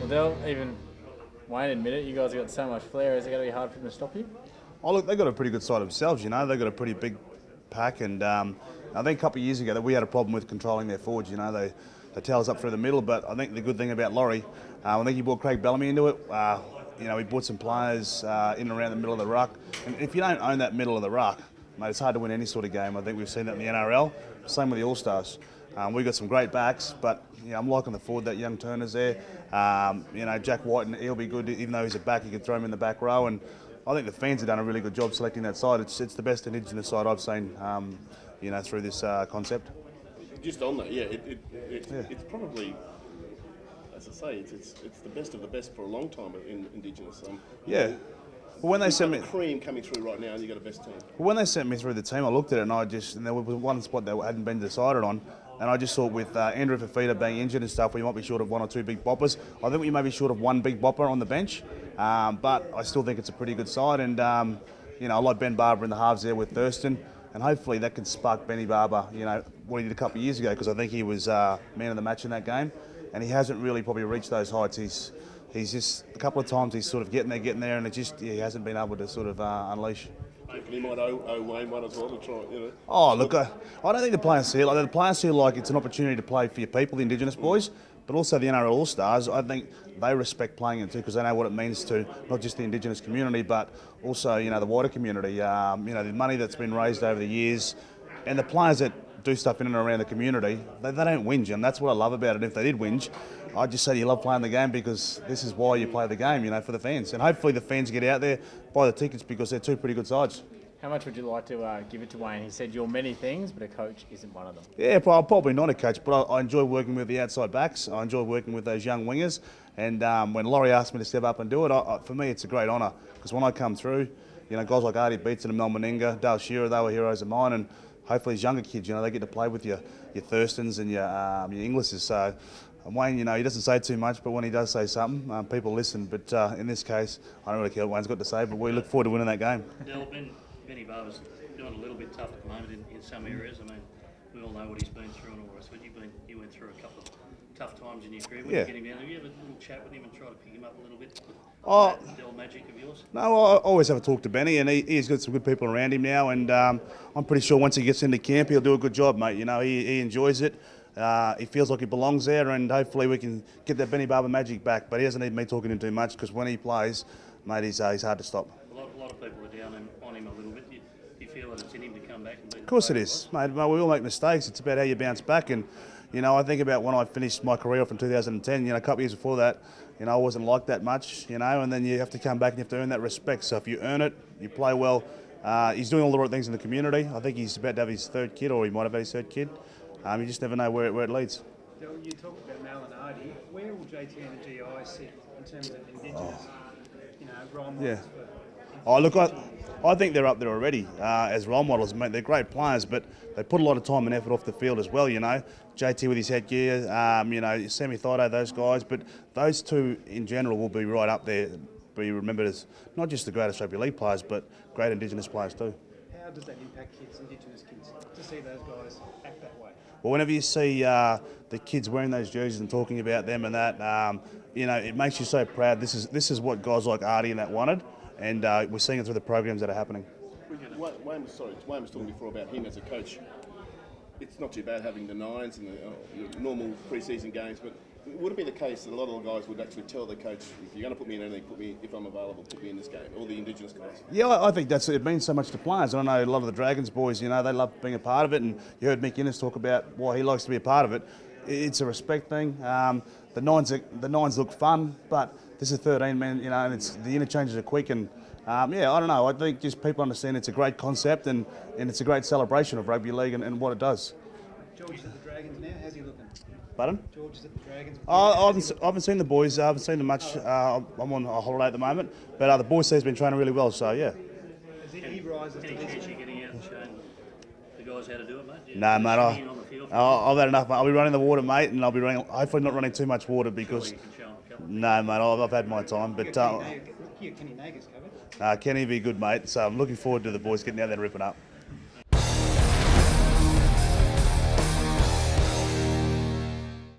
Well, they'll even Wayne admit it. You guys have got so much flair. Is it going to be hard for them to stop you? Oh, look, they've got a pretty good side themselves, you know. They've got a pretty big pack, and I think a couple of years ago that we had a problem with controlling their forwards, you know. They tell us up through the middle, but I think the good thing about Laurie, I think he brought Craig Bellamy into it. You know, he brought some players in and around the middle of the ruck. And if you don't own that middle of the ruck, mate, it's hard to win any sort of game. I think we've seen that in the NRL. Same with the All-Stars. We've got some great backs, but you know, I'm liking the forward that young Turner's there. You know, Jack White, and he'll be good. Even though he's a back, you can throw him in the back row. And I think the fans have done a really good job selecting that side. It's the best Indigenous side I've seen, you know, through this concept. Just on that, it's probably, as I say, it's the best of the best for a long time in Indigenous. Yeah. Well, when they sent me cream coming through right now, and you got a best team. Well, when they sent me through the team, I looked at it and there was one spot that hadn't been decided on, and I just thought with Andrew Fafita being injured and stuff, we might be short of one or two big boppers. I think we may be short of one big bopper on the bench, but I still think it's a pretty good side, and you know, I like Ben Barber in the halves there with Thurston, and hopefully that can spark Benny Barber, you know, what he did a couple of years ago, because I think he was man of the match in that game, and he hasn't really probably reached those heights. He's just, a couple of times he's sort of getting there, and he hasn't been able to sort of unleash. He might owe Wayne one as well to try, you know. Oh, look, I don't think the players see it like that. The players see it like it's an opportunity to play for your people, the Indigenous boys, but also the NRL All-Stars. I think they respect playing it too, because they know what it means to not just the Indigenous community, but also, you know, the wider community. You know, the money that's been raised over the years, and the players that do stuff in and around the community, they don't whinge, and that's what I love about it. If they did whinge, I'd just say you love playing the game, because this is why you play the game, you know, for the fans. And hopefully the fans get out there, buy the tickets, because they're two pretty good sides. How much would you like to give it to Wayne? He said you're many things, but a coach isn't one of them. Yeah, probably not a coach, but I enjoy working with the outside backs. I enjoy working with those young wingers. And when Laurie asked me to step up and do it, for me it's a great honour, because when I come through, you know, guys like Artie Beetson and Mel Meninga, Dale Shearer, they were heroes of mine, and hopefully these younger kids, you know, they get to play with your Thurstons and your Inglisses. So Wayne, you know, he doesn't say too much, but when he does say something, people listen. But in this case, I don't really care what Wayne's got to say, but we look forward to winning that game. Benny Barber's doing a little bit tough at the moment in some areas. I mean, we all know what he's been through and all the rest of it. You went through a couple of tough times in your career. When you get him down, have you ever had a little chat with him and try to pick him up a little bit? That Dell magic of yours? No, I always have a talk to Benny, and he's got some good people around him now, and I'm pretty sure once he gets into camp, he'll do a good job, mate. You know, he enjoys it. He feels like he belongs there, and hopefully we can get that Benny Barber magic back. But he doesn't need me talking to him too much, because when he plays, mate, he's hard to stop. A lot of people are down on him a little bit. Do you feel that it's in him to come back and be? Of course it is, mate. We all make mistakes. It's about how you bounce back. And you know, I think about when I finished my career off in 2010. You know, a couple of years before that, you know, I wasn't liked that much. You know, and then you have to come back and you have to earn that respect. So if you earn it, you play well. He's doing all the right things in the community. I think he's about to have his third kid, or he might have had his third kid. You just never know where it leads. You talked about Mal and Artie. Where will JT and the GI sit in terms of Indigenous, you know, role models? Yeah. Oh, look, I think they're up there already as role models, mate. They're great players, but they put a lot of time and effort off the field as well, you know. JT with his headgear, you know, Sammy Thido, those guys. But those two in general will be right up there, be remembered as not just the greatest rugby league players, but great Indigenous players too. How does that impact kids, Indigenous kids, to see those guys act that way? Well, whenever you see the kids wearing those jerseys and talking about them and that, you know, it makes you so proud. This is what guys like Artie and that wanted, and we're seeing it through the programs that are happening. Wayne was talking before about him as a coach. It's not too bad having the nines and the normal pre-season games, but would it be the case that a lot of the guys would actually tell the coach, if you're going to put me in anything, put me, if I'm available, put me in this game, all the Indigenous guys? Yeah, I think it means so much to players. I know a lot of the Dragons boys, you know, they love being a part of it, and you heard Mick Innes talk about why he likes to be a part of it. It's a respect thing. The nines look fun, but this is 13 men, you know, and the interchanges are quick, and yeah, I don't know. I think just people understand it's a great concept, and it's a great celebration of rugby league and what it does. George is at the Dragons now. How's he looking? Pardon? George is at the Dragons. I haven't seen the boys. I haven't seen them much. I'm on a holiday at the moment, but the boys say he's been training really well. So yeah. Has he rises to Any this? chance you getting out and showing the guys how to do it, mate? No, mate. On the field? I've had enough. Mate. I'll be running the water, mate, and I'll be running. Hopefully, not running too much water because. You can show them a couple. No, mate. I've had my time, but Kenny Nagas covered. Kenny be good, mate. So I'm looking forward to the boys getting out there and ripping up.